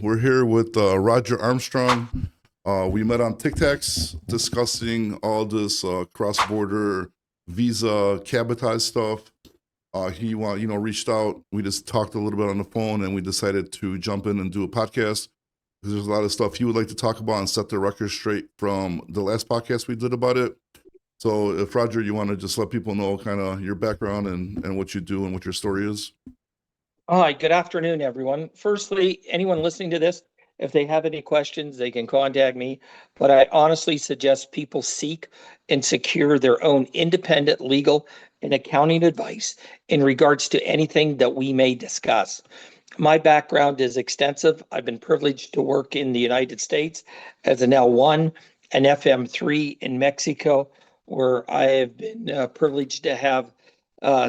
We're here with Roger Armstrong. We met on Tic Tacs discussing all this cross-border visa cabotage stuff. He reached out. We just talked a little bit on the phone, and we decided to jump in and do a podcast because there's a lot of stuff he would like to talk about and set the record straight from the last podcast we did about it. So, if Roger, you want to just let people know kind of your background and what you do and what your story is. Hi, good afternoon, everyone. Firstly, anyone listening to this, if they have any questions, they can contact me. But I honestly suggest people seek and secure their own independent legal and accounting advice in regards to anything that we may discuss. My background is extensive. I've been privileged to work in the United States as an L1, an FM3 in Mexico, where I have been privileged to have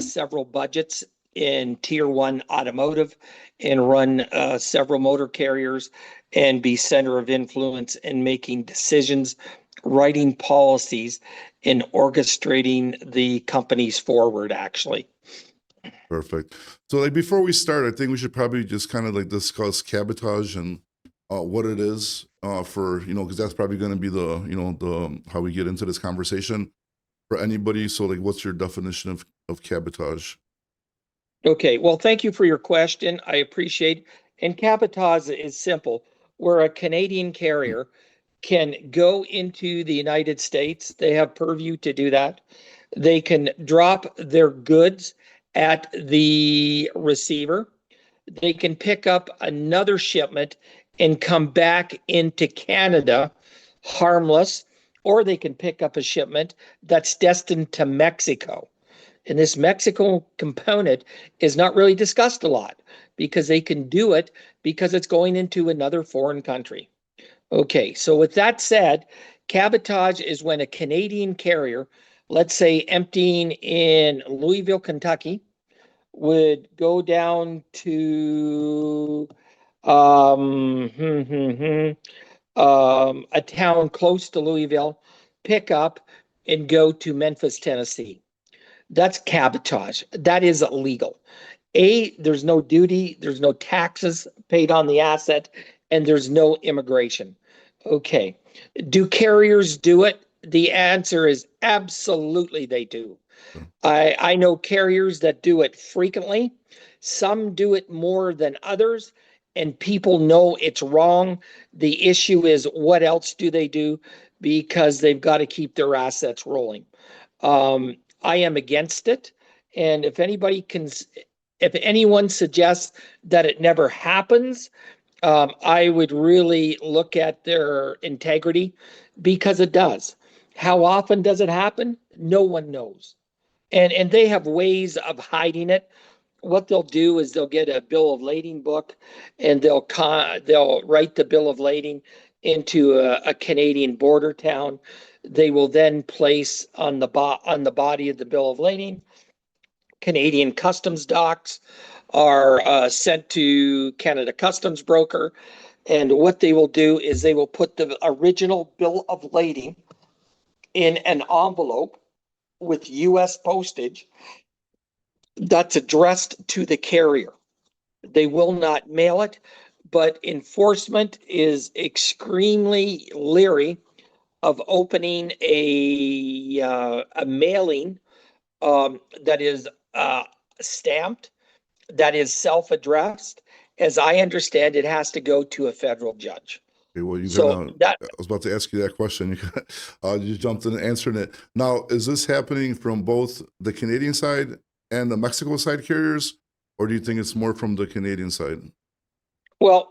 several budgets in tier one automotive and run several motor carriers and be center of influence in making decisions, writing policies, and orchestrating the companies forward, actually. Perfect. So, before we start, I think we should probably just kind of discuss cabotage and what it is for because that's probably going to be the how we get into this conversation for anybody. So, what's your definition of cabotage? Okay, well, thank you for your question. I appreciate. And cabotage is simple. Where a Canadian carrier can go into the United States, they have purview to do that. They can drop their goods at the receiver. They can pick up another shipment and come back into Canada harmless, or they can pick up a shipment that's destined to Mexico. And this Mexico component is not really discussed a lot because they can do it because it's going into another foreign country. Okay, so with that said, cabotage is when a Canadian carrier, let's say emptying in Louisville, Kentucky, would go down to a town close to Louisville, pick up and go to Memphis, Tennessee. That's cabotage. That is illegal. There's no duty, there's no taxes paid on the asset, and there's no immigration. Okay. Do carriers do it? The answer is absolutely they do. I know carriers that do it frequently. Some do it more than others, and people know it's wrong. The issue is what else do they do? Because they've got to keep their assets rolling. I am against it. And if anyone suggests that it never happens, I would really look at their integrity because it does. How often does it happen? No one knows. And they have ways of hiding it. What they'll do is they'll get a bill of lading book and they'll write the bill of lading into a Canadian border town. They will then place on the body of the bill of lading. Canadian customs docks are sent to Canada Customs Broker. And what they will do is they will put the original bill of lading in an envelope with US postage that's addressed to the carrier. They will not mail it, but enforcement is extremely leery of opening a mailing that is stamped, that is self-addressed. As I understand, it has to go to a federal judge. Okay, well, I was about to ask you that question. You jumped in and answering it. Now, is this happening from both the Canadian side and the Mexico side carriers, or do you think it's more from the Canadian side? Well,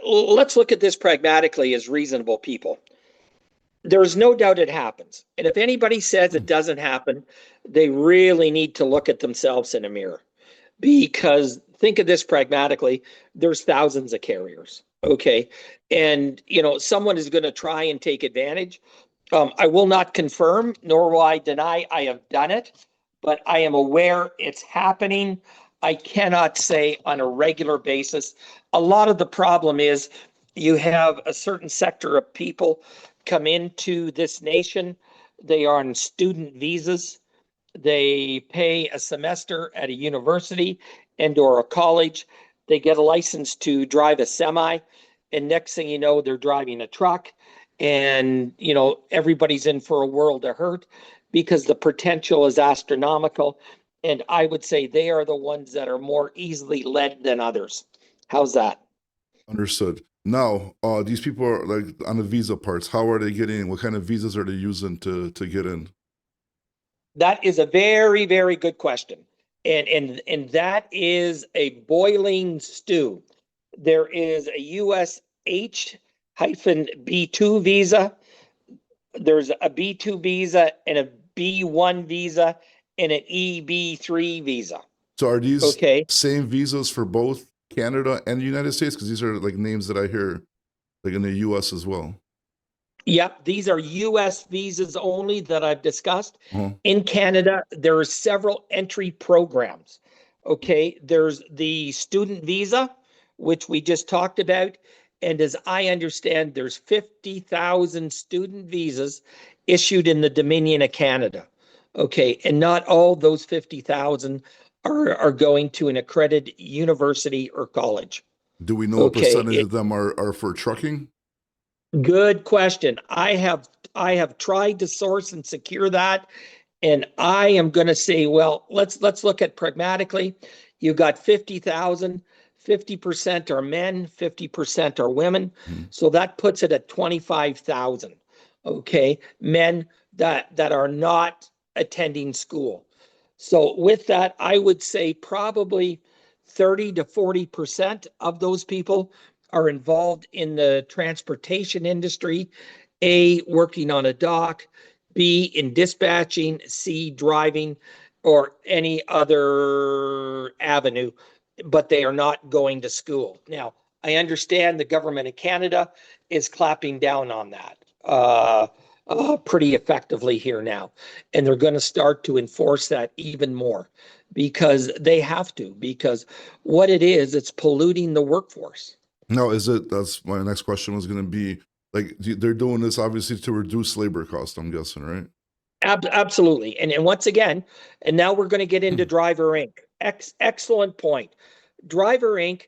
let's look at this pragmatically as reasonable people. There's no doubt it happens. And if anybody says it doesn't happen, they really need to look at themselves in a mirror. Because think of this pragmatically, there's thousands of carriers. Okay. And, someone is going to try and take advantage. I will not confirm, nor will I deny I have done it, but I am aware it's happening. I cannot say on a regular basis. A lot of the problem is you have a certain sector of people come into this nation. They are on student visas. They pay a semester at a university and or a college. they get a license to drive a semi, and next thing you know, they're driving a truck, and everybody's in for a world of hurt because the potential is astronomical. And I would say they are the ones that are more easily led than others. How's that? Understood. Now, these people are like on the visa parts. How are they getting in? What kind of visas are they using to get in? That is a very, very good question. And that is a boiling stew. There is a US H-B2 visa. There's a B2 visa and a B1 visa and an EB3 visa. So are these Okay. same visas for both Canada and the United States? Because these are like names that I hear like in the US as well. Yep, these are US visas only that I've discussed. Uh-huh. In Canada, there are several entry programs. Okay, there's the student visa, which we just talked about. And as I understand, there's 50,000 student visas issued in the Dominion of Canada. Okay, and not all those 50,000 are going to an accredited university or college. Do we know what Okay, percentage of them are for trucking? good question. I have tried to source and secure that, and I am going to say, well, let's look at pragmatically. You've got 50,000, 50% are men, 50% are women. So that puts it at 25,000. Okay, men that are not attending school. So with that, I would say probably 30 to 40% of those people are involved in the transportation industry, A, working on a dock, B, in dispatching, C, driving, or any other avenue, but they are not going to school. Now, I understand the government of Canada is clapping down on that pretty effectively here now. And they're going to start to enforce that even more because they have to, because what it is, it's polluting the workforce. No, that's my next question was going to be like, they're doing this obviously to reduce labor cost, I'm guessing, right? Absolutely. And once again, and now we're going to get into Driver Inc. Excellent point. Driver Inc.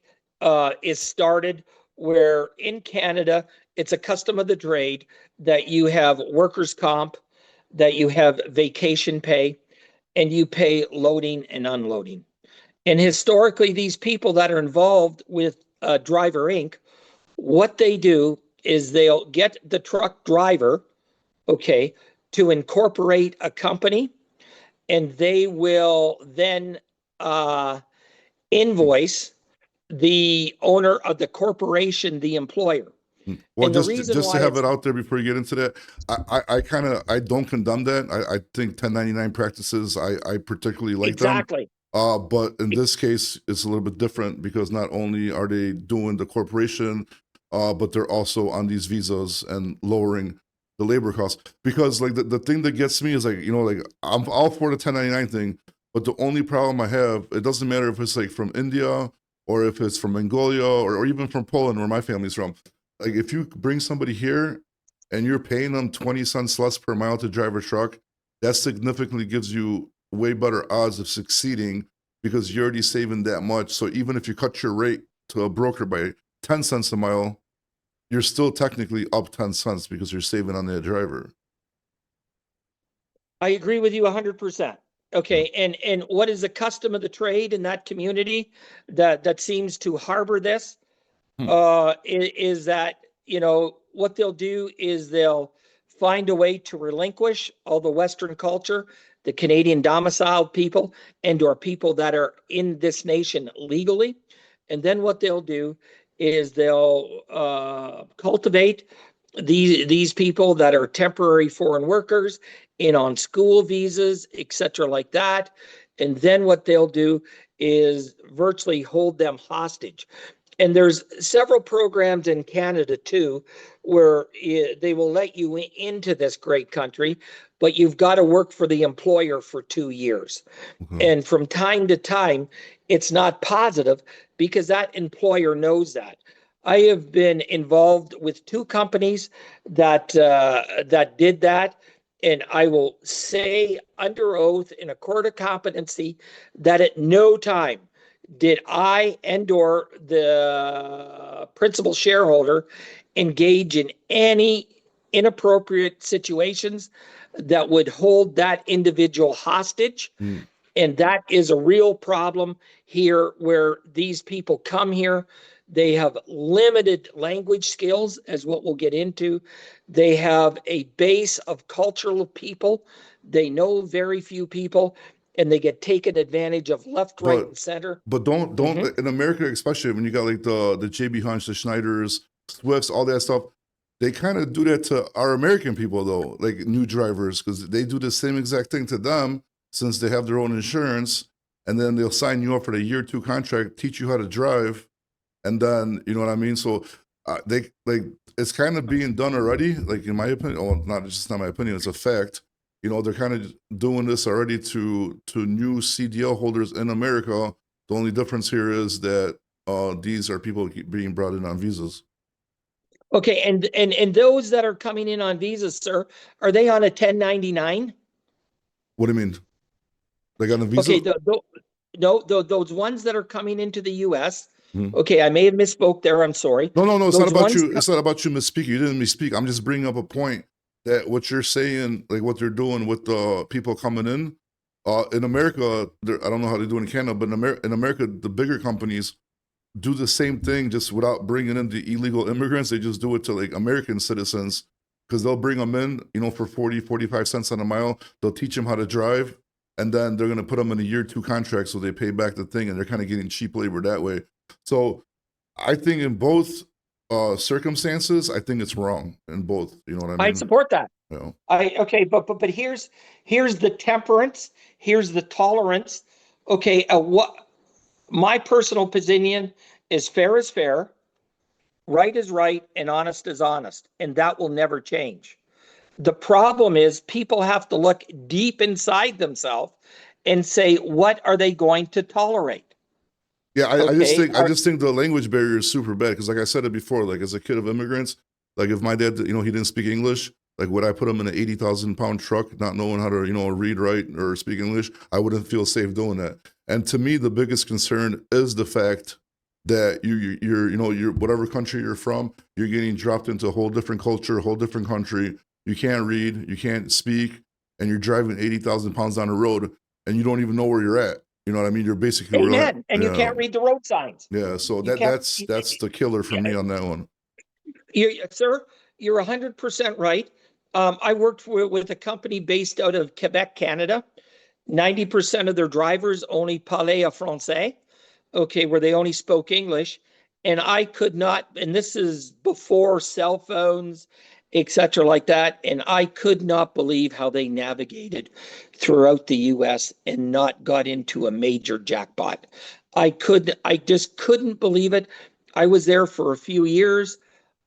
Is started where in Canada, it's a custom of the trade that you have workers' comp, that you have vacation pay, and you pay loading and unloading. And historically, these people that are involved with Driver Inc., what they do is they'll get the truck driver, okay, to incorporate a company, and they will then invoice the owner of the corporation, the employer. Well, And the just reason just to why have it out there before you get into that, I don't condemn that. I think 1099 practices I particularly like exactly. them. But in this case, it's a little bit different because not only are they doing the corporation, but they're also on these visas and lowering the labor costs. Because like the thing that gets me is like, like I'm all for the 1099 thing, but the only problem I have, it doesn't matter if it's like from India or if it's from Mongolia or even from Poland where my family's from. Like if you bring somebody here and you're paying them 20 cents less per mile to drive a truck, that significantly gives you way better odds of succeeding because you're already saving that much. So even if you cut your rate to a broker by 10 cents a mile, you're still technically up 10 cents because you're saving on that driver. I agree with you 100%. Okay, and what is the custom of the trade in that community that seems to harbor this is that what they'll do is they'll find a way to relinquish all the Western culture, the Canadian domiciled people, and or people that are in this nation legally, and then what they'll do is they'll cultivate these people that are temporary foreign workers in on school visas, etc., like that. And then what they'll do is virtually hold them hostage. And there's several programs in Canada too, where they will let you into this great country, but you've got to work for the employer for 2 years. And from time to time, it's not positive because that employer knows that. I have been involved with 2 companies that did that, and I will say under oath in a court of competency that at no time did I and or the principal shareholder engage in any inappropriate situations that would hold that individual hostage? Mm. And that is a real problem here where these people come here. They have limited language skills, as what we'll get into. They have a base of cultural people. They know very few people, and they get taken advantage of left, right, But and center. but don't in America, especially when you got like the JB Hunts, the Schneiders, Swifts, all that stuff. They kind of do that to our American people though, like new drivers, because they do the same exact thing to them since they have their own insurance, and then they'll sign you up for the year 2 contract, teach you how to drive, and then you know what I mean. So they like it's kind of being done already. Like in my opinion, well, not just not my opinion, it's a fact. You know, they're kind of doing this already to new CDL holders in America. The only difference here is that these are people being brought in on visas. Okay, and those that are coming in on visas, sir, are they on a 1099? What do you mean? Like on a visa? Okay, no, those ones that are coming into the U.S. Mhm. Okay, I may have misspoke there. I'm sorry. No, no, no. It's Those not about ones you. It's not about you misspeaking. You didn't misspeak. I'm just bringing up a point that what you're saying, like what they're doing with the people coming in America. I don't know how they do it in Canada, but in America, the bigger companies do the same thing just without bringing in the illegal immigrants. They just do it to like American citizens because they'll bring them in, you know, for 40, 45 cents on a mile. They'll teach them how to drive, and then they're going to put them in a year 2 contract so they pay back the thing, and they're kind of getting cheap labor that way. So I think in both circumstances, I think it's wrong in both. You know what I mean? I support that. You know? Okay, but here's the temperance, here's the tolerance. Okay, what my personal opinion is: fair is fair, right is right, and honest is honest, and that will never change. The problem is people have to look deep inside themselves and say, what are they going to tolerate? Yeah, Okay, I just think the language barrier is super bad because, like I said it before, like as a kid of immigrants, like if my dad, you know, he didn't speak English, like would I put him in an 80,000 pound truck, not knowing how to, you know, read, write, or speak English? I wouldn't feel safe doing that. And to me, the biggest concern is the fact that you're you know, you're whatever country you're from, you're getting dropped into a whole different culture, a whole different country. You can't read, you can't speak, and you're driving 80,000 pounds down the road, and you don't even know where you're at. You know what I mean? You're basically amen. And you yeah. can't read the road signs. Yeah, so You can't, that's the killer for me on that one. sir, you're 100% right. I worked with a company based out of Quebec, Canada. 90% of their drivers only parlaient français, okay, where they only spoke English. And I could not, and this is before cell phones, etc., like that. And I could not believe how they navigated throughout the US and not got into a major jackpot. I just couldn't believe it. I was there for a few years.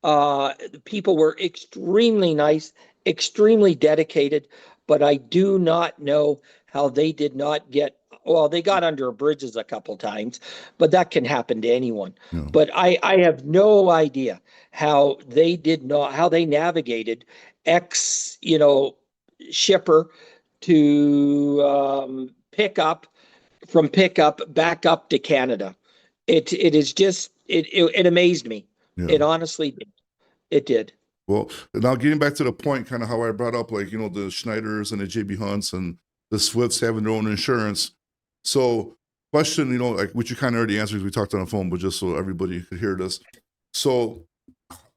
The people were extremely nice, extremely dedicated, but I do not know how they did not get, well, they got under bridges a couple times, but that can happen to anyone. Yeah. But I have no idea how they did not, how they navigated ex, you know, shipper to pickup, from pickup back up to Canada. It is just, it amazed me. Yeah. It honestly did. It did. Well, now getting back to the point, kind of how I brought up, like, you know, the Schneiders and the JB Hunts and the Swifts having their own insurance. So, question, you know, like which you kind of already answered because we talked on the phone, but just so everybody could hear this. So,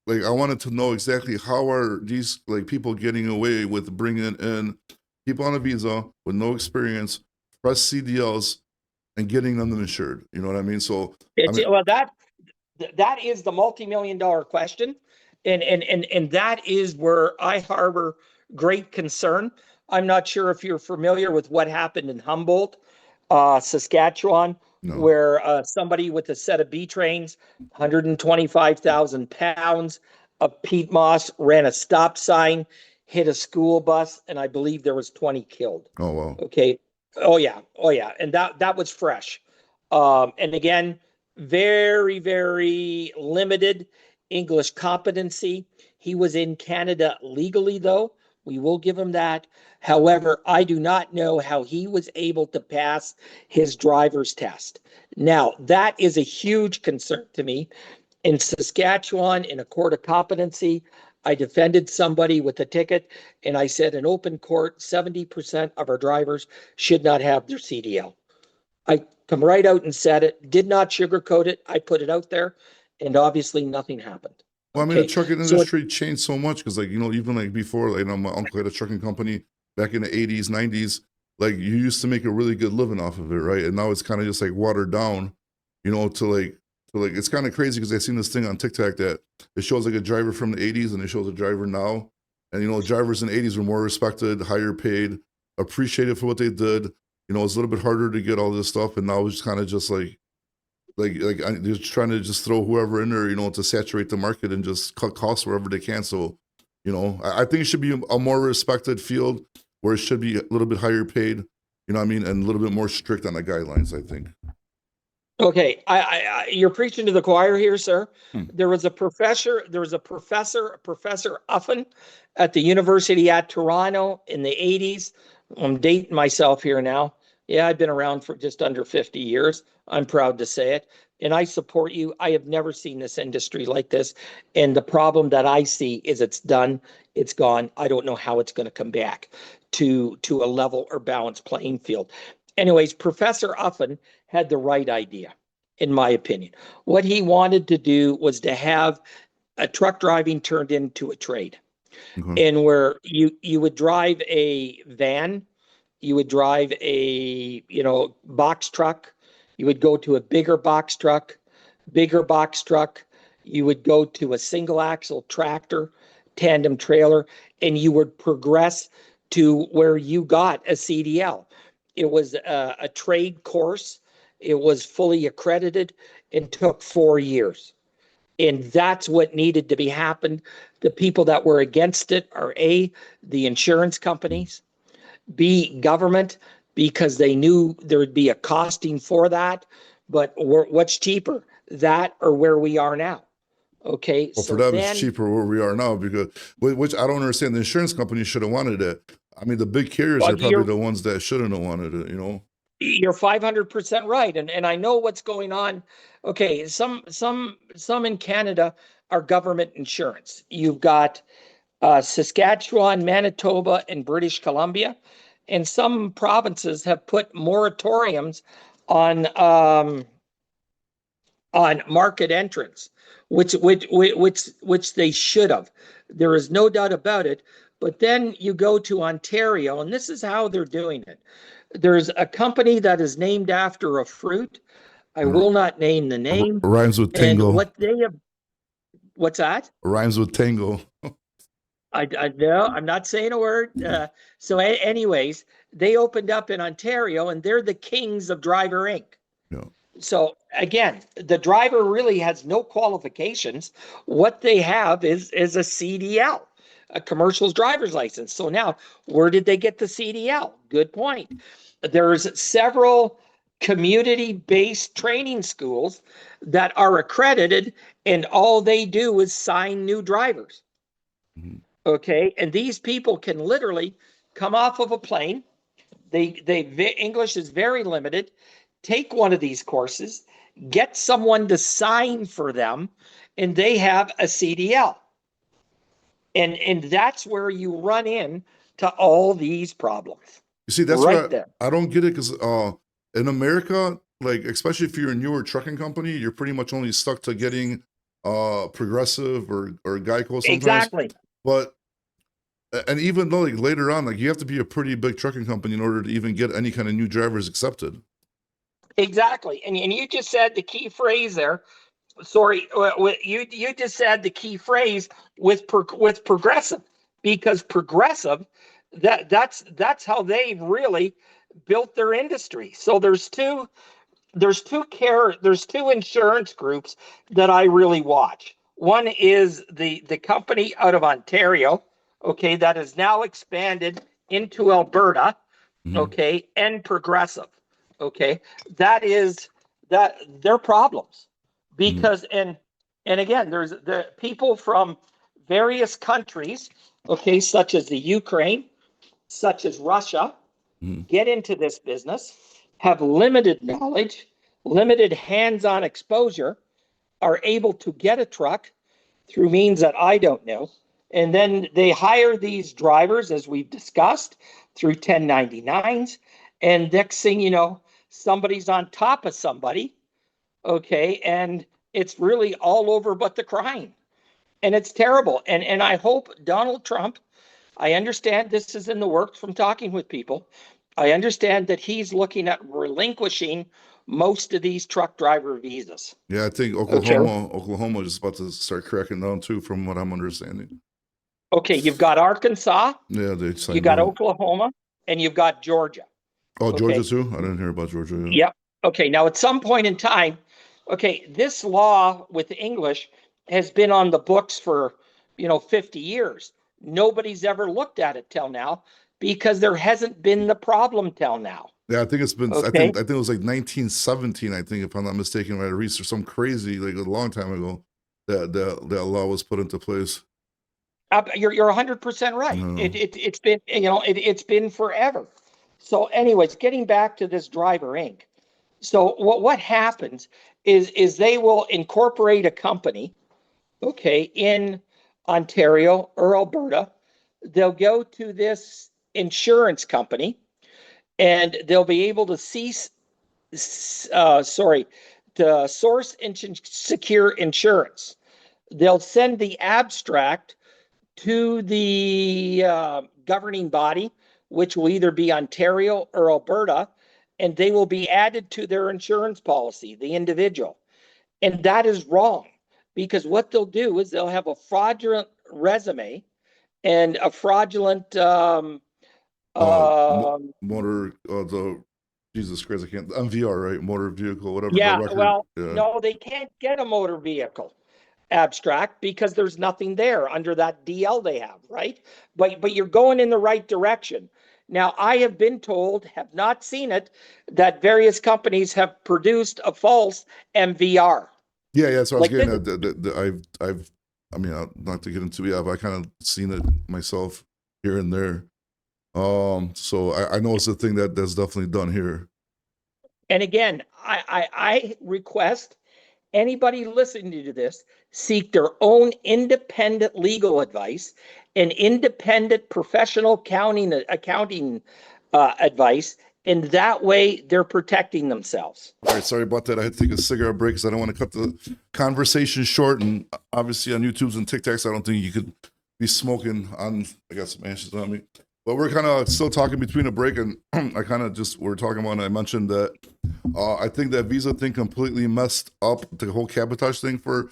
like, I wanted to know exactly how are these like people getting away with bringing in people on a visa with no experience, fresh CDLs, and getting them insured. You know what I mean? So, I mean, Well, that is the multi-million-dollar question, and that is where I harbor great concern. I'm not sure if you're familiar with what happened in Humboldt, Saskatchewan, no. where somebody with a set of B trains, 125,000 pounds of peat moss, ran a stop sign, hit a school bus, and I believe there was 20 killed. Oh wow. Okay. Oh yeah, and that was fresh. And again, very, very limited English competency. He was in Canada legally, though, We will give him that. However, I do not know how he was able to pass his driver's test. Now, that is a huge concern to me. In Saskatchewan, in a court of competency, I defended somebody with a ticket, and I said in open court, 70% of our drivers should not have their CDL. I come right out and said it, did not sugarcoat it. I put it out there, and obviously nothing happened. Well, I mean, the Okay, trucking so industry changed so much because, like, even like before, like, my uncle had a trucking company back in the 80s, 90s. Like, you used to make a really good living off of it, right? And now it's kind of just like watered down, it's kind of crazy because I seen this thing on TikTok that it shows like a driver from the 80s and it shows a driver now. And, drivers in the 80s were more respected, higher paid, appreciated for what they did. It's a little bit harder to get all this stuff. And now it's kind of just like they're trying to just throw whoever in there, to saturate the market and just cut costs wherever they can. So, I think it should be a more respected field where it should be a little bit higher paid, and a little bit more strict on the guidelines, I think. okay, you're preaching to the choir here, sir. Hmm. There was a professor, Professor Uffen at the University at Toronto in the 80s. I'm dating myself here now. Yeah, I've been around for just under 50 years. I'm proud to say it. And I support you. I have never seen this industry like this. And the problem that I see is it's done, it's gone. I don't know how it's going to come back to a level or balanced playing field. Anyways, Professor Uffen had the right idea, in my opinion. What he wanted to do was to have a truck driving turned into a trade. Okay. And where you would drive a van, you would drive a box truck, you would go to a bigger box truck, you would go to a single axle tractor, tandem trailer, and you would progress to where you got a CDL. It was a trade course. It was fully accredited and took 4 years. And that's what needed to be happened. The people that were against it are A, the insurance companies, B, government, because they knew there would be a costing for that. But what's cheaper, that or where we are now? Okay, Well, for so them, it's then, cheaper where we are now because, which I don't understand. The insurance company should have wanted it. I mean, the big carriers well, are probably the ones that shouldn't have wanted it. you're 500% right, and I know what's going on. Okay, some in Canada are government insurance. You've got Saskatchewan, Manitoba, and British Columbia, and some provinces have put moratoriums on market entrance, which they should have. There is no doubt about it. But then you go to Ontario, and this is how they're doing it. There's a company that is named after a fruit. I will not name the name. Rhymes with And tango. what they have, what's that? Rhymes with tango. I no, I'm not saying a word. Anyways, they opened up in Ontario, and they're the kings of Driver Inc. Yeah. So again, the driver really has no qualifications. What they have is a CDL, a commercial driver's license. So now, where did they get the CDL? Good point. There's several community-based training schools that are accredited, and all they do is sign new drivers. Mhm. Okay, and these people can literally come off of a plane. English is very limited. Take one of these courses, get someone to sign for them, and they have a CDL. And that's where you run in to all these problems. You see, that's right why there. I don't get it because in America, like especially if you're a newer trucking company, you're pretty much only stuck to getting Progressive or Geico sometimes. Exactly. But and even though like later on, like you have to be a pretty big trucking company in order to even get any kind of new drivers accepted. Exactly. And you just said the key phrase there. Sorry, you just said the key phrase with Progressive, because Progressive, that's how they really built their industry. So there's two insurance groups that I really watch. One is the company out of Ontario, okay, that has now expanded into Alberta, Mhm. okay, and Progressive, okay. That is their problems, because and again, there's the people from various countries okay, such as the Ukraine, such as Russia, Mhm. get into this business, have limited knowledge, limited hands-on exposure, are able to get a truck through means that I don't know. And then they hire these drivers, as we've discussed, through 1099s. And next thing you know, somebody's on top of somebody. Okay. And it's really all over but the crying. And it's terrible. And I hope Donald Trump, I understand this is in the works from talking with people. I understand that he's looking at relinquishing most of these truck driver visas. Yeah, I think Okay. Oklahoma is about to start cracking down too, from what I'm understanding. Okay. You've got Arkansas, Yeah, they you signed got up. Oklahoma, and you've got Georgia. Oh, Georgia Okay. too? I didn't hear about Georgia. Yeah. Yep. Okay. Now, at some point in time, okay, this law with English has been on the books for, 50 years. Nobody's ever looked at it till now because there hasn't been the problem till now. Yeah, I think it's been. Okay. I think it was like 1917. I think, if I'm not mistaken, right? Research some crazy, like a long time ago, that law was put into place. You're 100% right. No. It's been, it's been forever. So, anyways, getting back to this Driver Inc. So what happens is they will incorporate a company, okay, in Ontario or Alberta. They'll go to this insurance company and they'll be able to to source and secure insurance. They'll send the abstract to the governing body, which will either be Ontario or Alberta, and they will be added to their insurance policy, the individual. And that is wrong, because what they'll do is they'll have a fraudulent resume and a fraudulent Motor, the Jesus Christ, I can't. MVR, right? Motor vehicle, whatever the yeah, record. well, Yeah. no, they can't get a motor vehicle abstract because there's nothing there under that DL they have, right? But you're going in the right direction. Now, I have been told, have not seen it, that various companies have produced a false MVR. Yeah. So I was Like getting this, I mean, not to get into it, but I kind of seen it myself here and there. So I know it's a thing that's definitely done here. and again, I request anybody listening to this seek their own independent legal advice and independent professional accounting advice, and that way they're protecting themselves. All right, sorry about that. I had to take a cigarette break because I don't want to cut the conversation short. And obviously on YouTube's and TikToks, I don't think you could be smoking on. I got some ashes on me. But we're kind of still talking between a break, and I kind of just we're talking about. And I mentioned that I think that visa thing completely messed up the whole cabotage thing for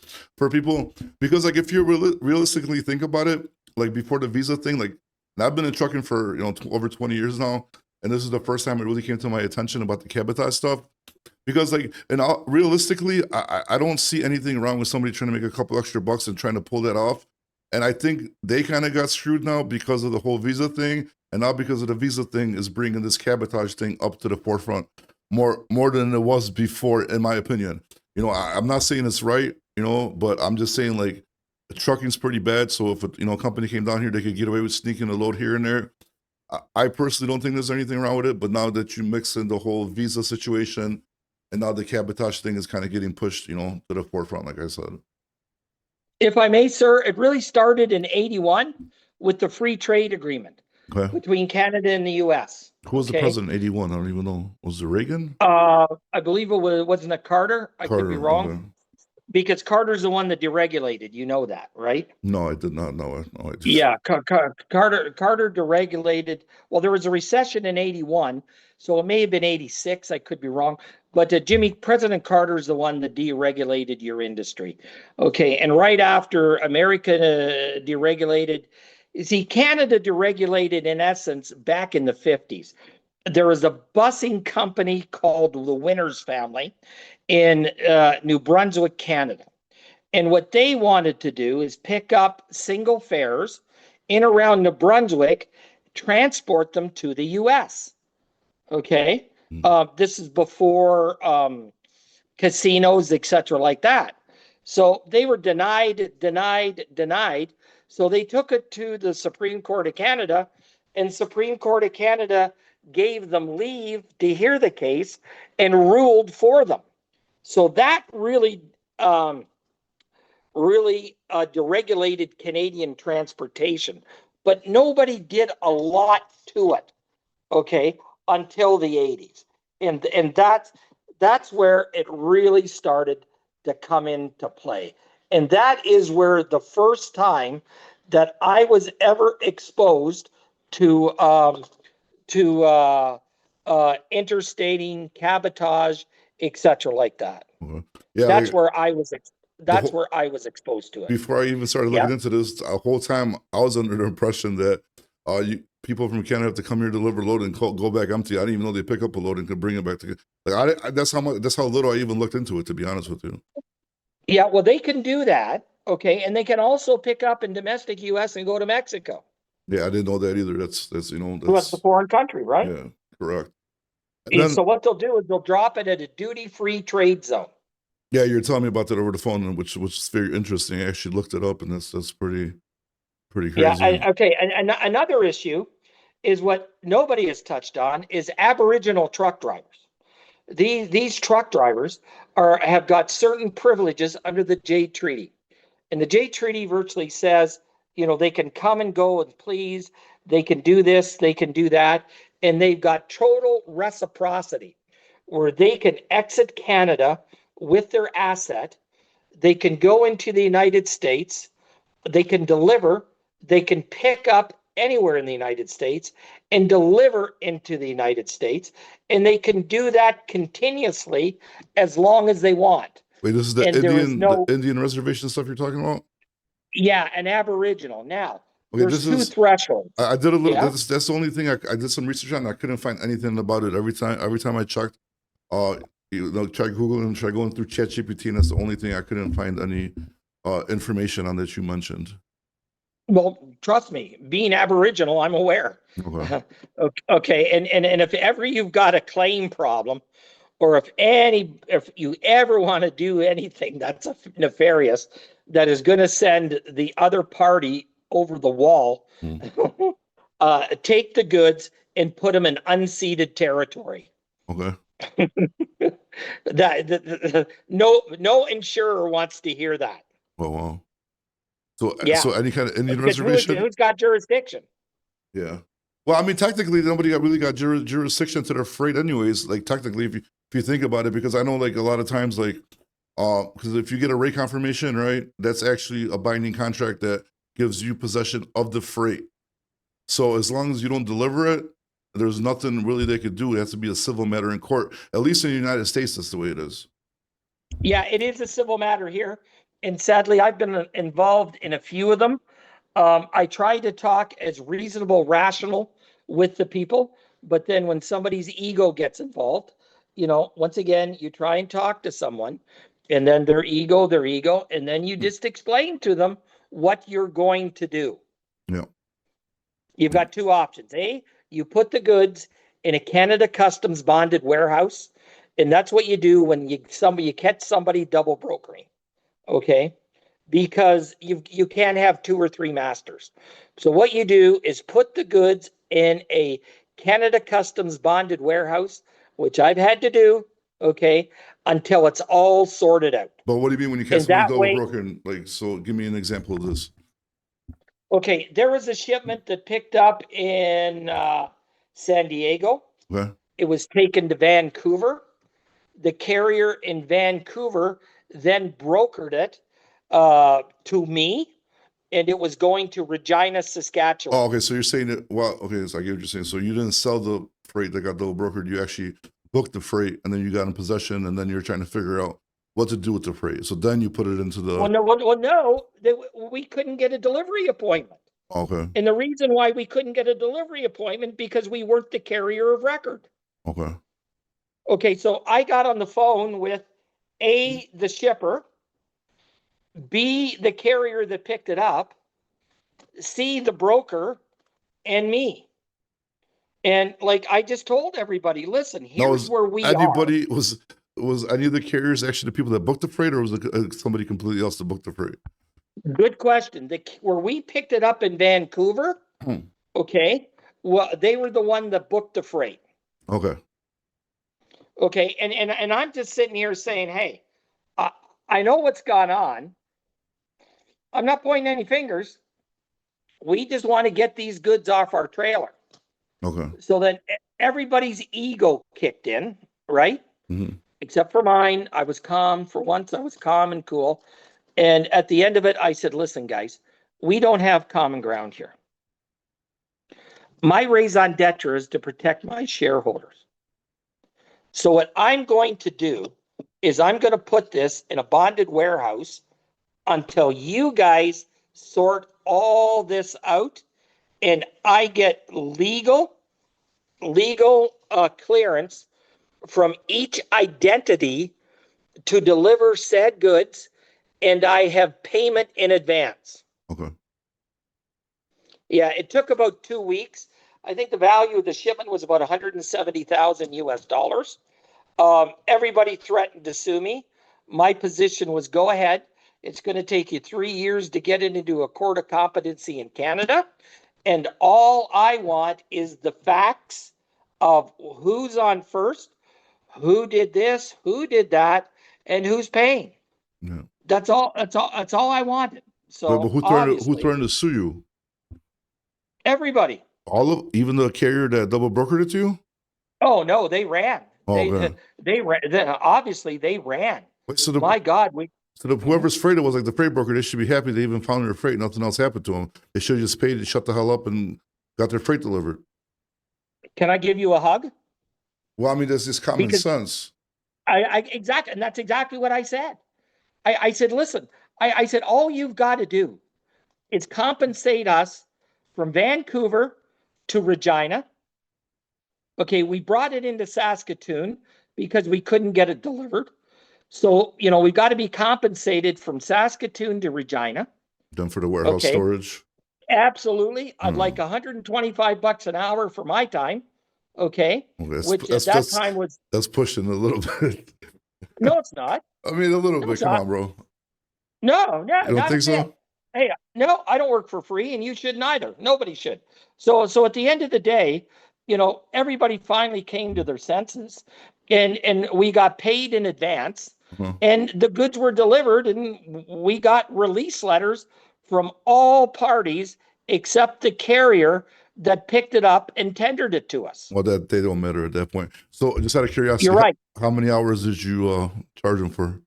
people, because like if you realistically think about it, like before the visa thing, like, and I've been in trucking for over 20 years now, and this is the first time it really came to my attention about the cabotage stuff. Because like, and realistically, I don't see anything wrong with somebody trying to make a couple extra bucks and trying to pull that off. And I think they kind of got screwed now because of the whole visa thing, and now because of the visa thing is bringing this cabotage thing up to the forefront more than it was before, in my opinion. I'm not saying it's right, but I'm just saying like trucking's pretty bad. So if a company came down here, they could get away with sneaking a load here and there. I personally don't think there's anything wrong with it. But now that you mix in the whole visa situation, and now the cabotage thing is kind of getting pushed, to the forefront, like I said. If I may, sir, it really started in 81 with the free trade agreement Okay. between Canada and the US. Who was the president in 81? I don't even know. Was it Reagan? I believe wasn't it Carter? I could be Carter, wrong. okay. Because Carter's the one that deregulated. You know that, right? No, I did not know it. No, I just... Yeah, Carter deregulated. Well, there was a recession in 81, so it may have been 86. I could be wrong. But President Carter is the one that deregulated your industry. Okay, and right after America deregulated, see, Canada deregulated in essence back in the 50s. There was a busing company called the Winners Family in New Brunswick, Canada. And what they wanted to do is pick up single fares in around New Brunswick, transport them to the US. Okay. This is before casinos, etc., like that. So they were denied. So they took it to the Supreme Court of Canada, and Supreme Court of Canada gave them leave to hear the case and ruled for them. So that really deregulated Canadian transportation, but nobody did a lot to it, okay, until the 80s. And that's where it really started to come into play. And that is where the first time that I was ever exposed to interstating, cabotage, etc., like that. Okay. Yeah, That's like where I was. the That's whole where I was exposed to it. before I even started Yeah. looking into this, the whole time I was under the impression that people from Canada have to come here, deliver load, and go back empty. I didn't even know they pick up a load and could bring it back to. Like that's how little I even looked into it, to be honest with you. Yeah. Well, they can do that. Okay, and they can also pick up in domestic U.S. and go to Mexico. Yeah, I didn't know that either. That's Well, that's a foreign country, right? yeah, correct. And And then so what they'll do is they'll drop it at a duty-free trade zone. yeah, you're telling me about that over the phone, which is very interesting. I actually looked it up, and that's pretty Yeah. crazy. Okay. And another issue is what nobody has touched on is Aboriginal truck drivers. These truck drivers have got certain privileges under the Jade Treaty. And the Jade Treaty virtually says, they can come and go and please, they can do this, they can do that, and they've got total reciprocity where they can exit Canada with their asset, they can go into the United States, they can deliver, they can pick up anywhere in the United States and deliver into the United States, and they can do that continuously as long as they want. Wait, this is And there is The no, Indian reservation stuff you're talking about? yeah, an Aboriginal. Now, Okay, there's this two is. thresholds. I did a little. Yeah. That's the only thing I did some research on. I couldn't find anything about it. Every time I checked, uh, try Googling, try going through ChatGPT, and that's the only thing I couldn't find any information on that you mentioned. Well, trust me, being Aboriginal, I'm aware. Okay. Okay, and if ever you've got a claim problem, or if you ever want to do anything that's nefarious, that is going to send the other party over the wall, Hmm. take the goods and put them in unceded territory. Okay. No insurer wants to hear that. Oh wow. So Yeah, any kind of Indian because reservation? who's got jurisdiction? Yeah. Well, I mean, technically, nobody really got jurisdiction to their freight, anyways. Like technically, if you think about it, because I know like a lot of times, like, because if you get a rate confirmation, right, that's actually a binding contract that gives you possession of the freight. So as long as you don't deliver it, there's nothing really they could do. It has to be a civil matter in court. At least in the United States, that's the way it is. Yeah, it is a civil matter here. And sadly, I've been involved in a few of them. I try to talk as reasonable, rational with the people. But then when somebody's ego gets involved, once again, you try and talk to someone and then their ego, and then you just explain to them what you're going to do. Yeah. You've got two options. You put the goods in a Canada Customs bonded warehouse, and that's what you do when you catch somebody double brokering. Okay, because you can't have two or three masters. So what you do is put the goods in a Canada Customs bonded warehouse, which I've had to do. Okay, until it's all sorted out. But what do you mean when you catch And somebody that double way, broken? Like, so give me an example of this. okay, there was a shipment that picked up in San Diego. Okay. It was taken to Vancouver. The carrier in Vancouver then brokered it to me, and it was going to Regina, Saskatchewan. Oh, okay. So you're saying that, well, okay, so I get what you're saying. So you didn't sell the freight that got double brokered. You actually booked the freight and then you got in possession and then you're trying to figure out what to do with the freight. So then you put it into the. Well, no, we couldn't get a delivery appointment. Okay. And the reason why we couldn't get a delivery appointment because we weren't the carrier of record. Okay. Okay, so I got on the phone with A, the shipper, B, the carrier that picked it up, C, the broker, and me. And like I just told everybody, listen, here's where we anybody are. was any of the carriers actually the people that booked the freight, or was it somebody completely else that booked the freight? Good question. Where we picked it up in Vancouver, okay, well, they were the one that booked the freight. Okay. Okay, and I'm just sitting here saying, hey, I know what's gone on. I'm not pointing any fingers. We just want to get these goods off our trailer. Okay. So then everybody's ego kicked in, right? Mm-hmm. Except for mine. I was calm. For once, I was calm and cool. And at the end of it, I said, listen, guys, we don't have common ground here. My raison d'etre is to protect my shareholders. So what I'm going to do is I'm going to put this in a bonded warehouse until you guys sort all this out and I get legal clearance from each identity to deliver said goods, and I have payment in advance. Okay. Yeah, it took about 2 weeks. I think the value of the shipment was about 170,000 US dollars. Everybody threatened to sue me. My position was go ahead. It's going to take you 3 years to get it into a court of competency in Canada. And all I want is the facts of who's on first, who did this, who did that, and who's paying. Yeah. That's all I wanted. So But who obviously, threatened to sue you? everybody. Even the carrier that double brokered it to you? Oh no, they ran. Oh, okay. They ran. Obviously, they ran. Wait, so My God, whoever's freight it was, like the freight broker, they should be happy they even found their freight. Nothing else happened to them. They should have just paid and shut the hell up and got their freight delivered. Can I give you a hug? Well, I mean, that's just common sense. Exactly, and that's exactly what I said. I said, listen, I said, all you've got to do is compensate us from Vancouver to Regina. Okay, we brought it into Saskatoon because we couldn't get it delivered. So, we've got to be compensated from Saskatoon to Regina. Done for the warehouse storage? Absolutely. I'd like $125 an hour for my time. Okay. Which at that time was... That's pushing a little bit. No, it's not. I mean, a little bit. Come on, bro. No, you don't think so? Hey, no, I don't work for free, and you shouldn't either. Nobody should. So at the end of the day, everybody finally came to their senses, and we got paid in advance, and the goods were delivered, and we got release letters from all parties except the carrier that picked it up and tendered it to us. Well, that they don't matter at that point. So, just out of curiosity, you're right. How many hours did you charge them for?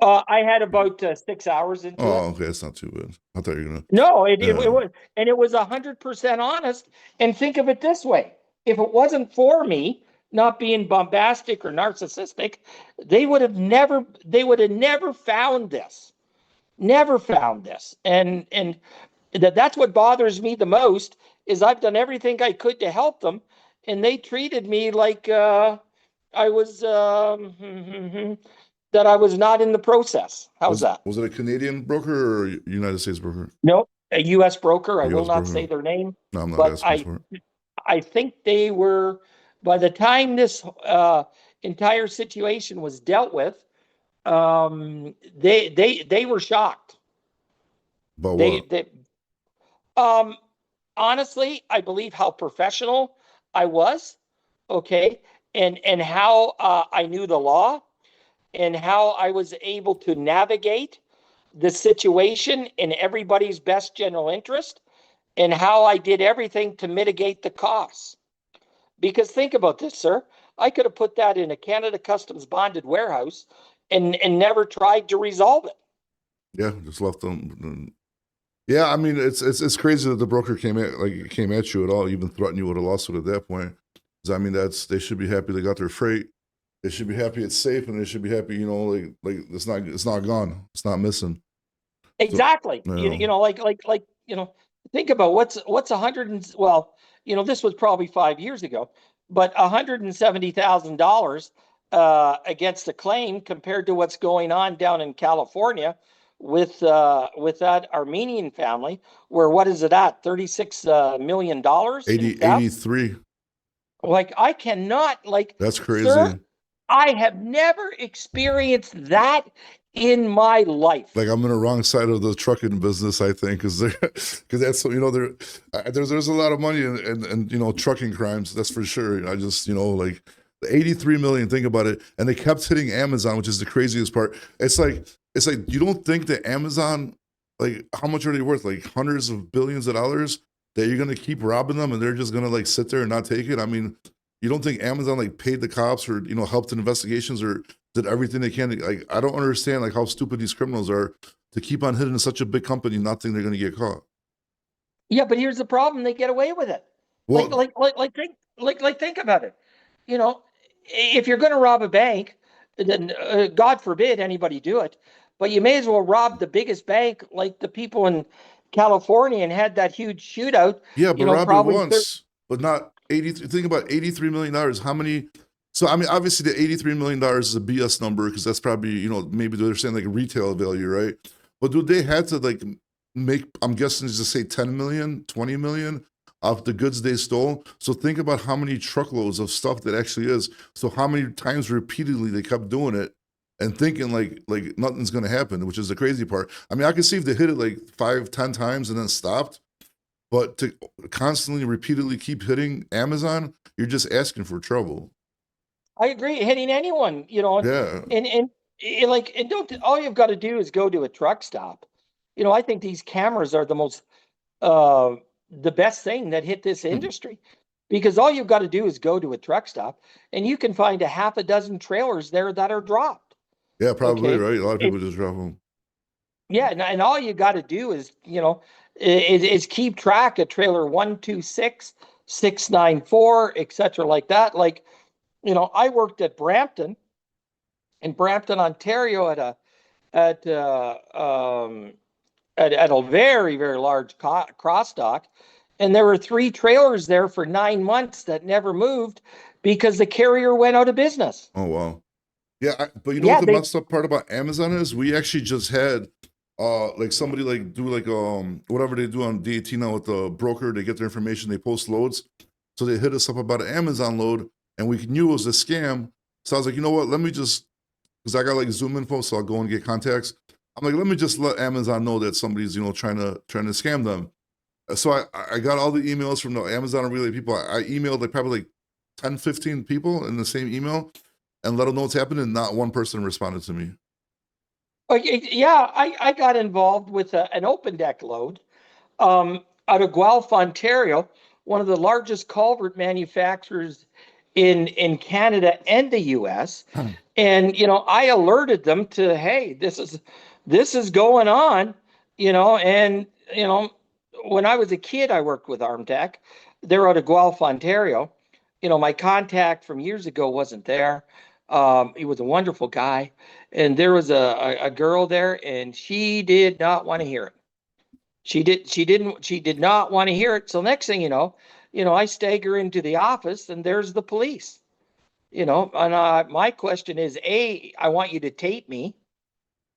I had about 6 hours into it. Oh, okay, that's not too bad. I thought you were gonna. No, it was, and it was 100% honest. And think of it this way: if it wasn't for me not being bombastic or narcissistic, they would have never found this. Never found this. And that's what bothers me the most is I've done everything I could to help them, and they treated me like I was that I was not in the process. How's that? Was it a Canadian broker or a United States broker? No, a U.S. broker. I will not say their name. No, I'm not asking for it. I think they were, by the time this entire situation was dealt with, they were shocked. But what? Honestly, I believe how professional I was, okay, and how I knew the law, and how I was able to navigate the situation in everybody's best general interest, and how I did everything to mitigate the costs. Because think about this, sir. I could have put that in a Canada Customs bonded warehouse and never tried to resolve it. Yeah, just left them. Yeah, I mean, it's crazy that the broker came at you at all, even threatened you with a lawsuit at that point. I mean, they should be happy they got their freight. They should be happy it's safe, and they should be happy, like it's not gone, it's not missing. Exactly. So, think about what's 100 and well, this was probably 5 years ago, but $170,000 against a claim compared to what's going on down in California with that Armenian family, where what is it at? $36 million? 83. Like I cannot That's crazy. Sir, I have never experienced that in my life. Like I'm in the wrong side of the trucking business, I think, because that's there's a lot of money in trucking crimes. That's for sure. I just like the 83 million. Think about it, and they kept hitting Amazon, which is the craziest part. It's like you don't think that Amazon, like how much are they worth? Like hundreds of billions of dollars that you're gonna keep robbing them, and they're just gonna like sit there and not take it. I mean, you don't think Amazon like paid the cops or helped in investigations or did everything they can to, like I don't understand like how stupid these criminals are to keep on hitting such a big company, not think they're gonna get caught. Yeah, but here's the problem: they get away with it. Like, Well, like, like, like, think, think about it. You know, if you're going to rob a bank, then God forbid anybody do it, but you may as well rob the biggest bank, like the people in California, and had that huge shootout. yeah, but rob it Probably once, but not 80. Think about $83 million. How many? So I mean, obviously the $83 million is a BS number because that's probably maybe they're saying like retail value, right? But do they had to like make? I'm guessing just say 10 million, 20 million of the goods they stole. So think about how many truckloads of stuff that actually is. So how many times repeatedly they kept doing it and thinking like nothing's gonna happen, which is the crazy part. I mean, I can see if they hit it like 5, 10 times and then stopped. But to constantly, repeatedly keep hitting Amazon, you're just asking for trouble. I agree. Hitting anyone, Yeah. and don't all you've got to do is go to a truck stop. I think these cameras are uh, the best thing that hit this industry because all you've got to do is go to a truck stop and you can find a half a dozen trailers there that are dropped. Yeah, probably, Okay. right? A lot of It, people just drop them. yeah. And all you got to do is, is keep track of trailer 126, 694, etc. like that. Like, I worked at Brampton in Brampton, Ontario at at a very, very large cross dock. And there were 3 trailers there for 9 months that never moved because the carrier went out of business. Oh, wow. Yeah, but you know what Yeah, the messed up part about Amazon is? We actually just had like somebody like do like whatever they do on DAT now with the broker, they get their information, they post loads. So they hit us up about an Amazon load and we knew it was a scam. So I was like, you know what, let me just because I got like Zoom info, so I'll go and get contacts. I'm like, let me just let Amazon know that somebody's, trying to scam them. So I got all the emails from the Amazon Relay people. I emailed like probably like 10, 15 people in the same email and let them know what's happening. And not one person responded to me. yeah. I got involved with an open deck load out of Guelph, Ontario, one of the largest culvert manufacturers in Canada and the U.S. And I alerted them to, hey, this is going on, and when I was a kid, I worked with Armtech. They're out of Guelph, Ontario. My contact from years ago wasn't there. He was a wonderful guy, and there was a girl there, and she did not want to hear it. She did not want to hear it. So next thing I stagger into the office, and there's the police. And my question is, I want you to tape me.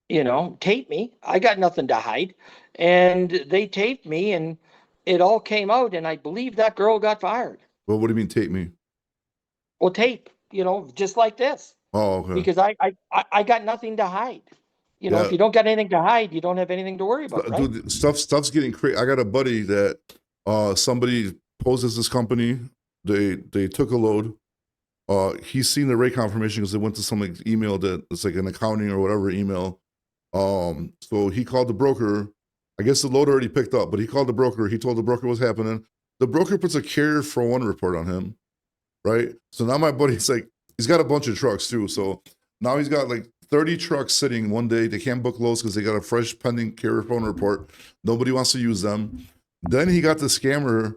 Tape me. I got nothing to hide. And they taped me, and it all came out. And I believe that girl got fired. Well, what do you mean take me? Well, tape, just like this, Oh, okay. because I got nothing to hide. Yeah. If you don't got anything to hide, you don't have anything to worry about, right? Dude, stuff's getting crazy. I got a buddy that somebody posed as this company. They took a load. He's seen the rate confirmation because it went to some like email that it's like an accounting or whatever email. So he called the broker. I guess the load already picked up, but he called the broker. He told the broker what's happening. The broker puts a carrier for one report on him, right? So now my buddy's like, he's got a bunch of trucks too. So now he's got like 30 trucks sitting one day. They can't book loads because they got a fresh pending carrier phone report. Nobody wants to use them. Then he got the scammer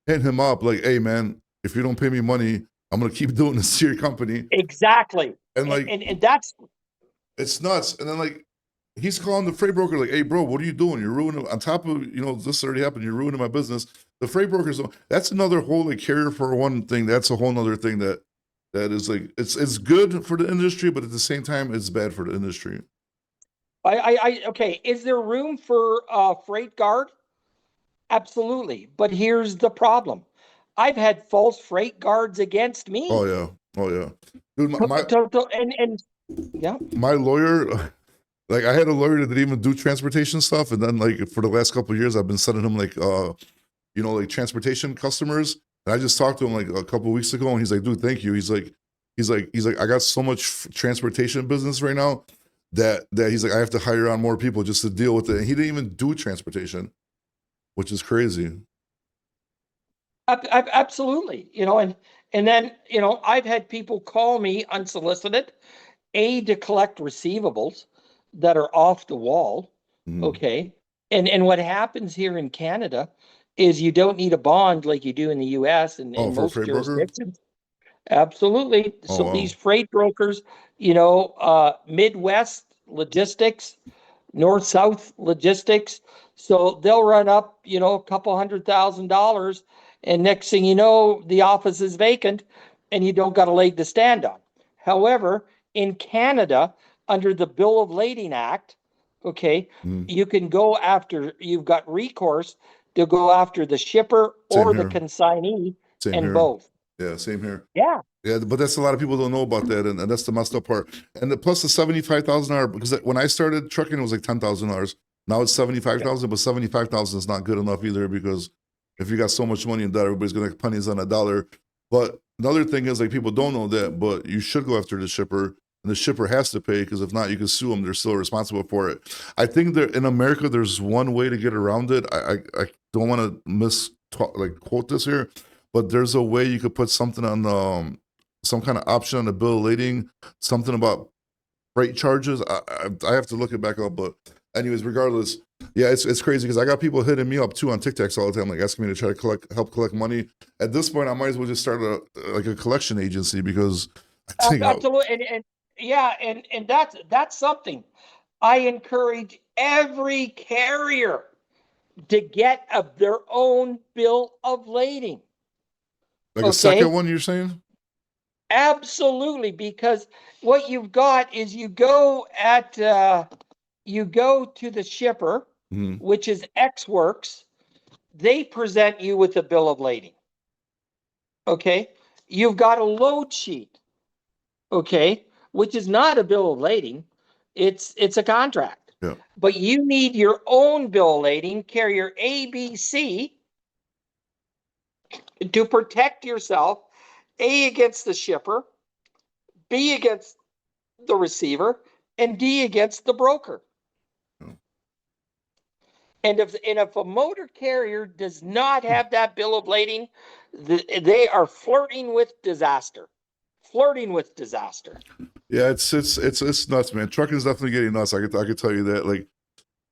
hitting him up like, hey man, if you don't pay me money, I'm gonna keep doing this to your company. Exactly. And like And that's it's nuts. And then like he's calling the freight broker like, hey bro, what are you doing? You're ruining on top of this already happened. You're ruining my business. The freight brokers, that's another whole like carrier for one thing. That's a whole nother thing that is like it's good for the industry, but at the same time, it's bad for the industry. okay. Is there room for FreightGuard? Absolutely. But here's the problem. I've had false freight guards against Oh me. yeah. Oh yeah, dude. And yeah. My lawyer, like I had a lawyer that didn't even do transportation stuff, and then like for the last couple of years, I've been sending him like like transportation customers. And I just talked to him like a couple of weeks ago, and he's like, dude, thank you. He's like, I got so much transportation business right now that he's like, I have to hire on more people just to deal with it. And he didn't even do transportation, which is crazy. Absolutely. And then, I've had people call me unsolicited, to collect receivables that are off the wall. Mhm. Okay. And what happens here in Canada is you don't need a bond like you do in the US and Oh, in for a most freight broker? jurisdictions. Absolutely. Oh So these wow. freight brokers, Midwest logistics, north south logistics. So they'll run up, a couple $100,000, and next thing you know, the office is vacant and you don't got a leg to stand on. However, in Canada, under the Bill of Lading Act, okay, Mhm. you can go after, you've got recourse to go after the shipper Same or the here. consignee Same and here. both. Yeah, same here. Yeah. Yeah, but that's a lot of people don't know about that, and that's the messed up part. And plus the $75,000, because when I started trucking, it was like $10,000. Now it's 75,000, but 75,000 is not good enough either, because if you got so much money in debt, everybody's gonna have pennies on a dollar. But another thing is like people don't know that, but you should go after the shipper, and the shipper has to pay, because if not, you can sue them. They're still responsible for it. I think that in America, there's one way to get around it. I don't want to quote this here, but there's a way you could put something on some kind of option on the bill of lading, something about freight charges. I have to look it back up, but anyways, regardless, yeah, it's crazy because I got people hitting me up too on TikToks all the time, like asking me to try to help collect money. At this point, I might as well just start a collection agency, because I think Absolutely. And yeah, and that's something I encourage every carrier to get their own bill of lading. like a second Okay. one. You're saying? Absolutely. Because what you've got is you go to the shipper, Hmm. which is X Works. They present you with a bill of lading. Okay. You've got a load sheet. Okay. Which is not a bill of lading. It's a contract. Yeah. But you need your own bill of lading, carrier ABC, to protect yourself, A, against the shipper, B, against the receiver, and D, against the broker. Yeah. And if a motor carrier does not have that bill of lading, they are flirting with disaster. Flirting with disaster. Yeah, it's nuts, man. Trucking is definitely getting nuts. I could tell you that. Like,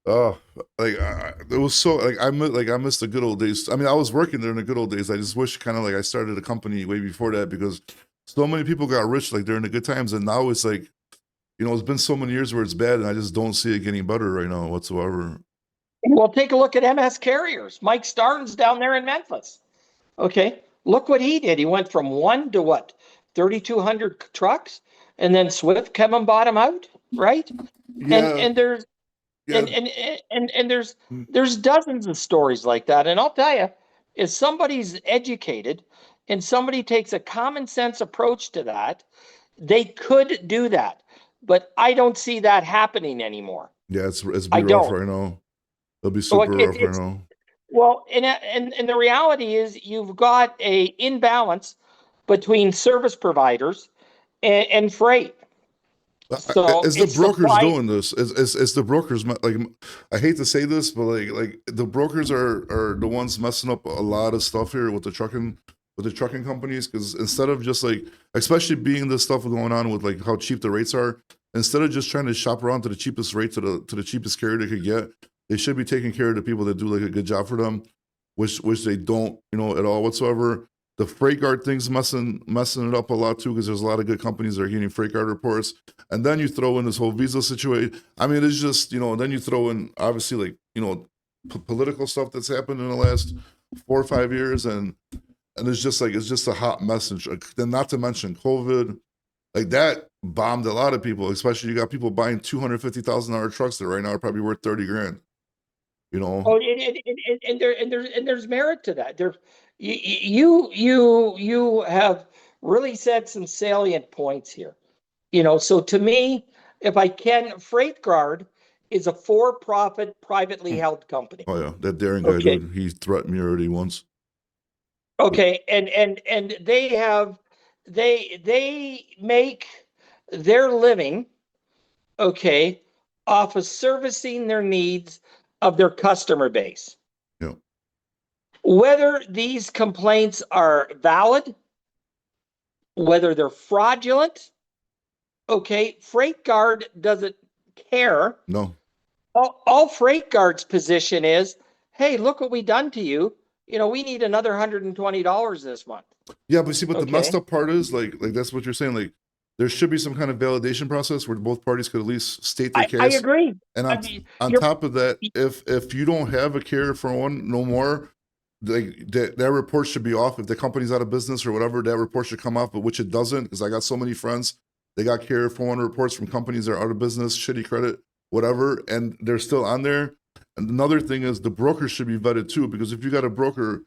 oh, it was so I missed the good old days. I mean, I was working there in the good old days. I just wish kind of like I started a company way before that, because so many people got rich like during the good times, and now it's like, it's been so many years where it's bad, and I just don't see it getting better right now whatsoever. Well, take a look at MS Carriers. Mike Starnes down there in Memphis. Okay, look what he did. He went from one to what, 3,200 trucks, and then Swift come and bought him out, right? And Yeah, and there's yeah. and there's dozens of stories like that. And I'll tell you, if somebody's educated and somebody takes a common sense approach to that, they could do that. But I don't see that happening anymore. Yeah, it's I be rough don't. right now. It'll be So super rough right it's now. well, and the reality is you've got a imbalance between service providers and freight. So Is the it's brokers supply. doing this? Is the brokers like? I hate to say this, but like the brokers are the ones messing up a lot of stuff here with the trucking companies, because instead of just like, especially being this stuff going on with like how cheap the rates are, instead of just trying to shop around to the cheapest rate to the cheapest carrier they could get, they should be taking care of the people that do like a good job for them, which they don't, at all whatsoever. The FreightGuard thing's messing it up a lot too, because there's a lot of good companies that are getting FreightGuard reports. And then you throw in this whole visa situation. I mean, it's just, then you throw in obviously like, political stuff that's happened in the last 4 or 5 years. And it's just a hot message. Then not to mention COVID, like that bombed a lot of people, especially you got people buying $250,000 trucks that right now are probably worth 30 grand, you know? Oh, and there's merit to that. You have really said some salient points here. You know, so to me, if I can, FreightGuard is a for-profit, privately held company. Oh yeah, that daring guy, Okay. dude. He threatened me already once. Okay, and they make their living, okay, off of servicing their needs of their customer base. Yeah. Whether these complaints are valid, whether they're fraudulent, okay, FreightGuard doesn't care. No. All FreightGuard's position is, hey, look what we done to you. You know, we need another $120 this month. Yeah, but see, but the Okay. messed up part is like that's what you're saying. Like, there should be some kind of validation process where both parties could at least state their I case. agree. And I on, mean, on top of that, if you don't have a carrier for one no more, like that report should be off. If the company's out of business or whatever, that report should come off. But which it doesn't, because I got so many friends, they got carrier for one reports from companies that are out of business, shitty credit, whatever, and they're still on there. And another thing is the broker should be vetted too, because if you got a broker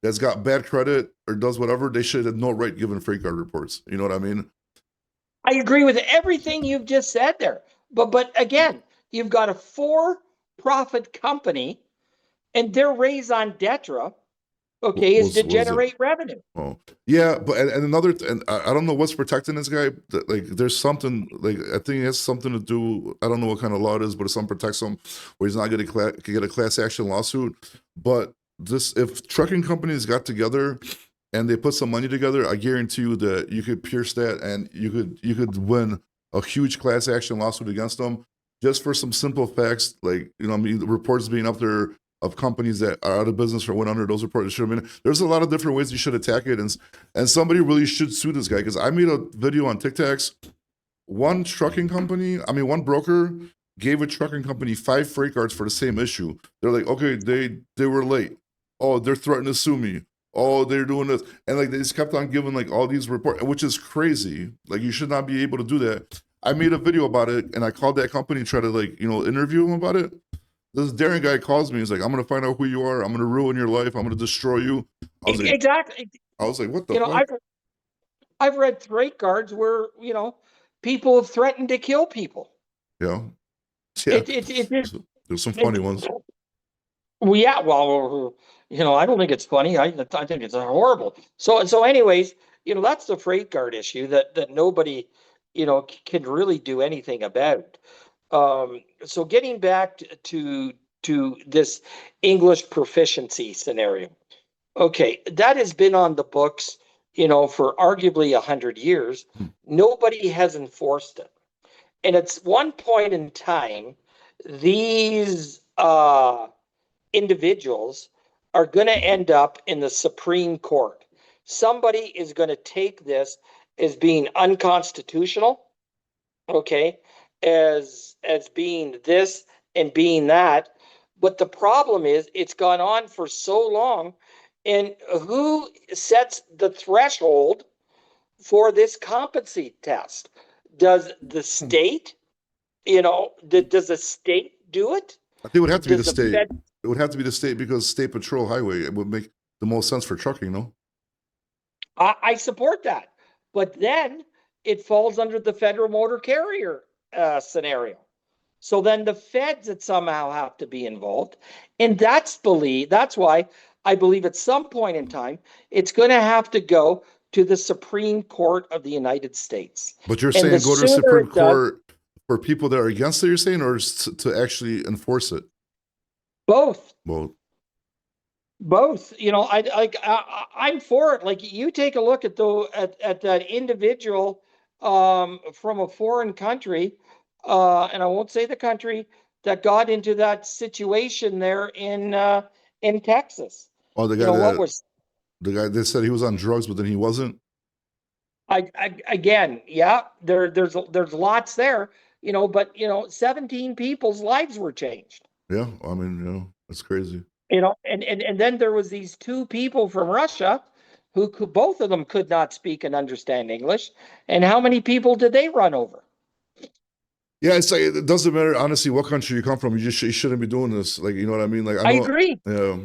that's got bad credit or does whatever, they should have no right giving FreightGuard reports. You know what I mean? I agree with everything you've just said there. But again, you've got a for-profit company, and their raison d'etre, okay, is to generate revenue. Oh, yeah, but and another, and I don't know what's protecting this guy. Like, there's something, like, I think it has something to do. I don't know what kind of law it is, but it's something protects him where he's not going to get a class action lawsuit. But this, if trucking companies got together and they put some money together, I guarantee you that you could pierce that and you could win a huge class action lawsuit against them just for some simple facts, like, you know, I mean, the reports being up there of companies that are out of business or went under. Those reports should have been. There's a lot of different ways you should attack it, and somebody really should sue this guy, because I made a video on TikToks. One broker gave a trucking company 5 FreightGuards for the same issue. They're like, okay, they were late. Oh, they're threatening to sue me. Oh, they're doing this, and like they just kept on giving like all these reports, which is crazy. Like, you should not be able to do that. I made a video about it, and I called that company and tried to, like, you know, interview him about it. This daring guy calls me. He's like, I'm going to find out who you are. I'm going to ruin your life. I'm going to destroy you. I was like, Exactly. I was like, what the You know, fuck? I've read FreightGuards where, you know, people have threatened to kill people. Yeah. Yeah. There's some funny ones. Well, yeah, well, you know, I don't think it's funny. I think it's horrible. So anyways, you know, that's the FreightGuard issue that nobody, you know, can really do anything about. So getting back to this English proficiency scenario. Okay, that has been on the books, you know, for arguably 100 years. Nobody has enforced it. And at one point in time, these individuals are going to end up in the Supreme Court. Somebody is going to take this as being unconstitutional, okay, as being this and being that. But the problem is it's gone on for so long, and who sets the threshold for this competency test? Does the state, you know, does the state do it? I think it would have to be the Does state. Fed- It would have to be the state, because state patrol highway, it would make the most sense for trucking, no? I support that, but then it falls under the federal motor carrier scenario. So then the feds that somehow have to be involved, and that's why I believe at some point in time it's going to have to go to the Supreme Court of the United States. But you're And saying the go to the sooner Supreme it does- Court for people that are against it, you're saying, or to actually enforce it? Both. Well, Both, you know, I'm for it. Like, you take a look at that individual from a foreign country, and I won't say the country, that got into that situation there in Texas. oh, You know what was the guy that said he was on drugs, but then he wasn't. again, yeah, there's lots there, you know, but you know, 17 people's lives were changed. Yeah, I mean, you know, that's crazy. You know, and then there was these 2 people from Russia who both of them could not speak and understand English. And how many people did they run over? Yeah, it's like, it doesn't matter, honestly, what country you come from. You shouldn't be doing this. Like, you know what I mean? Like, I agree. Yeah,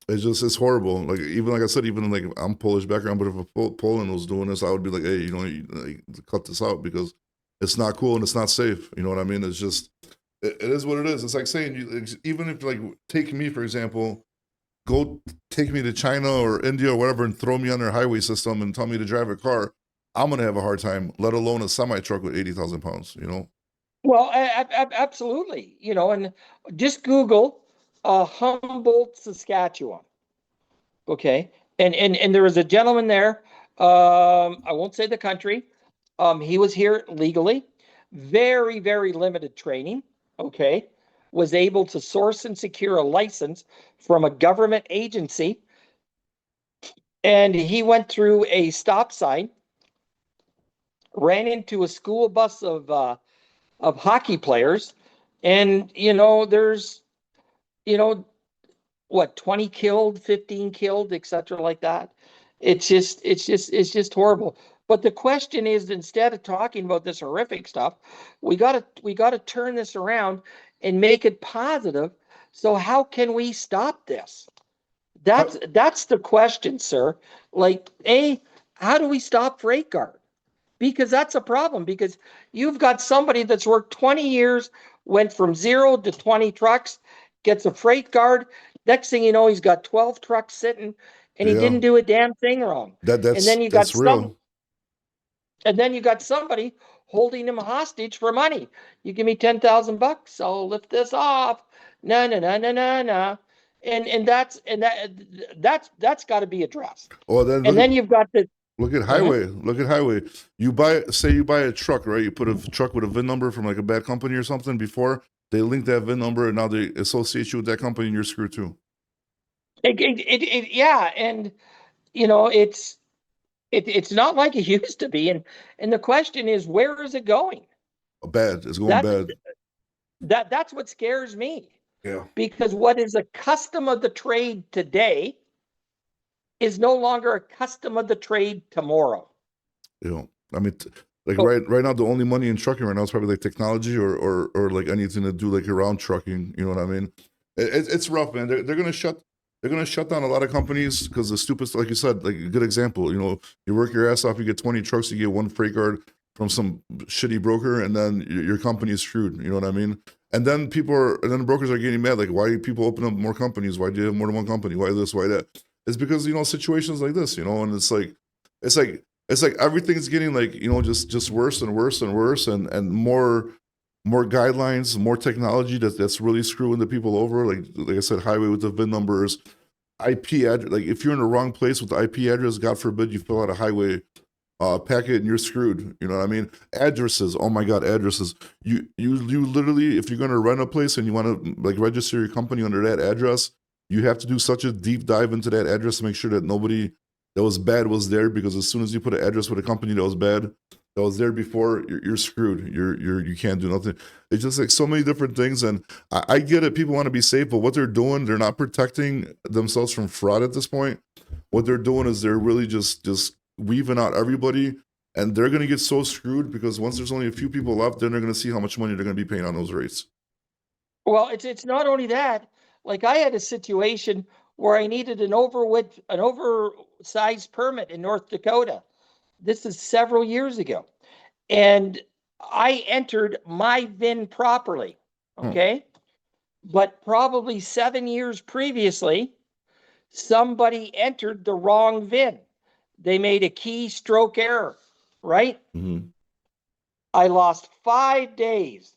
it's horrible. Like even like I said, even like I'm Polish background, but if a Poland was doing this, I would be like, hey, like, cut this out because it's not cool and it's not safe. You know what I mean? It's just it is what it is. It's like saying even if like take me for example, go take me to China or India or whatever and throw me on their highway system and tell me to drive a car, I'm gonna have a hard time. Let alone a semi truck with 80,000 pounds. You know? Well, absolutely. And just Google Humboldt, Saskatchewan. Okay. And there was a gentleman there. I won't say the country. He was here legally, very, very limited training. Okay. Was able to source and secure a license from a government agency. And he went through a stop sign, ran into a school bus of hockey players. And, there's, you know, what, 20 killed, 15 killed, etc. like that. It's just horrible. But the question is, instead of talking about this horrific stuff, we gotta turn this around and make it positive. So how can we stop this? I, That's the question, sir. Like, how do we stop FreightGuard? Because that's a problem, because you've got somebody that's worked 20 years, went from 0 to 20 trucks, gets a FreightGuard. Next thing you know, he's got 12 trucks sitting and he yeah, didn't do a damn thing wrong. And then you got that's real. somebody holding him hostage for money. You give me 10,000 bucks, I'll lift this off. No, no, no, no, no, no. That's got to be addressed. Well, then And then you've got the look at Mhm. highway. Look at highway. You buy a truck, right? You put a truck with a VIN number from like a bad company or something before. They link that VIN number and now they associate you with that company and you're screwed too. Yeah, and you know it's not like it used to be, and the question is, where is it going? Bad. It's going That's bad. that's what scares me, Yeah. because what is a custom of the trade today is no longer a custom of the trade tomorrow. You know, I mean, like So, right now, the only money in trucking right now is probably like technology or like anything to do like around trucking. You know what I mean? It's rough, man. They're gonna shut down a lot of companies because the stupid, like you said, like a good example. You know, you work your ass off, you get 20 trucks, you get one freight guard from some shitty broker, and then your company is screwed. You know what I mean? And then the brokers are getting mad. Like, why do people open up more companies? Why do you have more than one company? Why this? Why that? It's because situations like this. And it's like it's like everything's getting like just worse and worse and worse and more guidelines, more technology that's really screwing the people over. Like I said, highway with the VIN numbers, IP address. Like if you're in the wrong place with the IP address, God forbid you fill out a highway packet and you're screwed. You know what I mean? Addresses. Oh my God, addresses. You literally, if you're gonna rent a place and you want to like register your company under that address, you have to do such a deep dive into that address to make sure that nobody that was bad was there. Because as soon as you put an address with a company that was bad, that was there before, you're screwed. You can't do nothing. It's just like so many different things. And I get it. People want to be safe, but what they're doing, they're not protecting themselves from fraud at this point. What they're doing is they're really just weaving out everybody, and they're gonna get so screwed because once there's only a few people left, then they're gonna see how much money they're gonna be paying on those rates. well, it's not only that. Like, I had a situation where I needed an oversized permit in North Dakota. This is several years ago. And I entered my VIN properly. Huh. Okay. But probably 7 years previously, somebody entered the wrong VIN. They made a keystroke error, right? Mm-hmm. I lost 5 days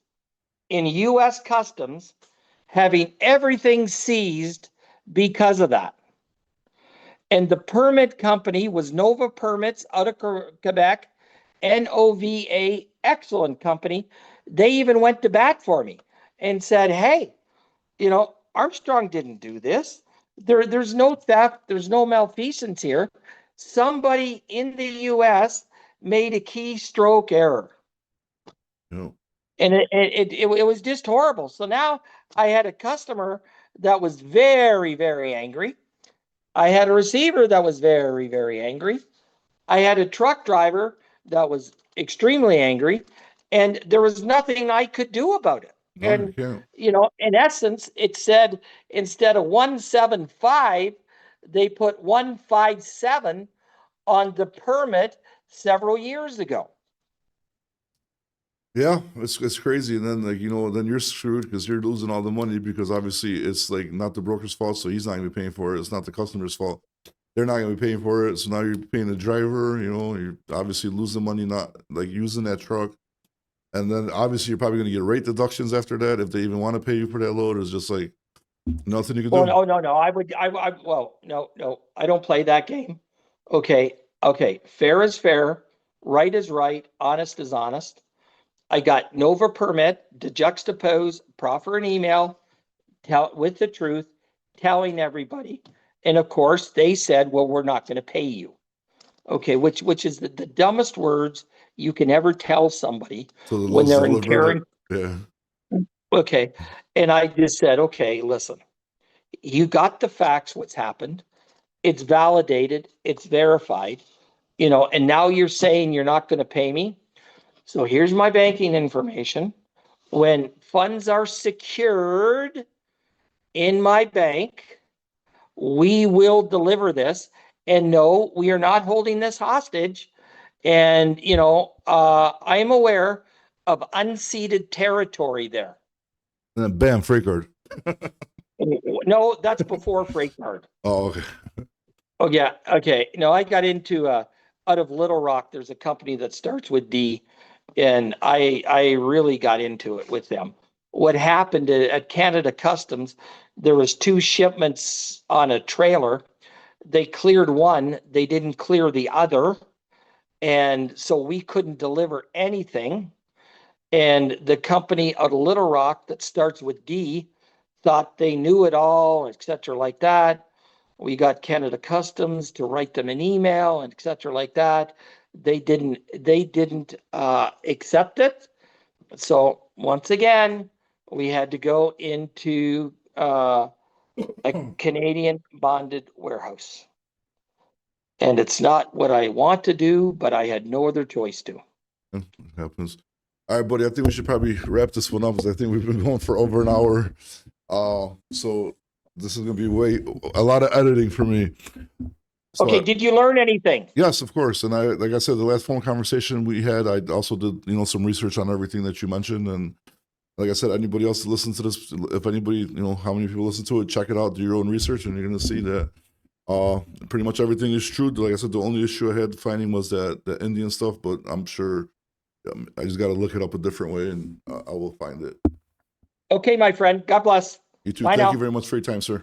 in US Customs having everything seized because of that. And the permit company was Nova Permits out of Quebec, NOVA, excellent company. They even went to bat for me and said, hey, Armstrong didn't do this. There's no theft, there's no malfeasance here. Somebody in the US made a keystroke error. Yeah. And it was just horrible. So now I had a customer that was very, very angry. I had a receiver that was very, very angry. I had a truck driver that was extremely angry, and there was nothing I could do about it. No, you And, can't. in essence, it said instead of 175, they put 157 on the permit several years ago. Yeah, it's crazy, and then then you're screwed because you're losing all the money because obviously it's like not the broker's fault, so he's not gonna be paying for it. It's not the customer's fault. They're not gonna be paying for it, so now you're paying the driver. You're obviously losing money not like using that truck, and then obviously you're probably gonna get rate deductions after that if they even want to pay you for that load. It's just like nothing you can Well, do. no. Well, no. I don't play that game. Okay. Fair is fair. Right is right. Honest is honest. I got Nova permit to juxtapose, proffer an email, with the truth, telling everybody. And of course, they said, well, we're not going to pay you. Okay, which is the dumbest words you can ever tell somebody So the when load's they're delivered. incurring. Yeah, Okay. And I just said, okay, listen, you got the facts, what's happened. It's validated, it's verified, and now you're saying you're not going to pay me. So here's my banking information. When funds are secured in my bank, we will deliver this. And no, we are not holding this hostage. And, I am aware of unceded territory there. and then bam, FreightGuard. No, that's before FreightGuard. Oh, okay. Oh, yeah. Okay. No, I got into out of Little Rock, there's a company that starts with D, and I really got into it with them. What happened at Canada Customs, there was 2 shipments on a trailer. They cleared one, they didn't clear the other, and so we couldn't deliver anything. And the company out of Little Rock that starts with D thought they knew it all, et cetera, like that. We got Canada Customs to write them an email, and et cetera, like that. They didn't accept it. So once again, we had to go into a Canadian bonded warehouse. And it's not what I want to do, but I had no other choice to. It happens. All right, buddy. I think we should probably wrap this one up because I think we've been going for over an hour. So this is gonna be a lot of editing for me. So Okay, did you learn anything? yes, of course. And like I said, the last phone conversation we had, I also did some research on everything that you mentioned. And like I said, anybody else to listen to this, if anybody how many people listen to it, check it out, do your own research, and you're gonna see that pretty much everything is true. Like I said, the only issue I had finding was that the Indian stuff, but I'm sure I just got to look it up a different way, and I will find it. Okay, my friend. God bless. You too. Bye Thank now. you very much for your time, sir.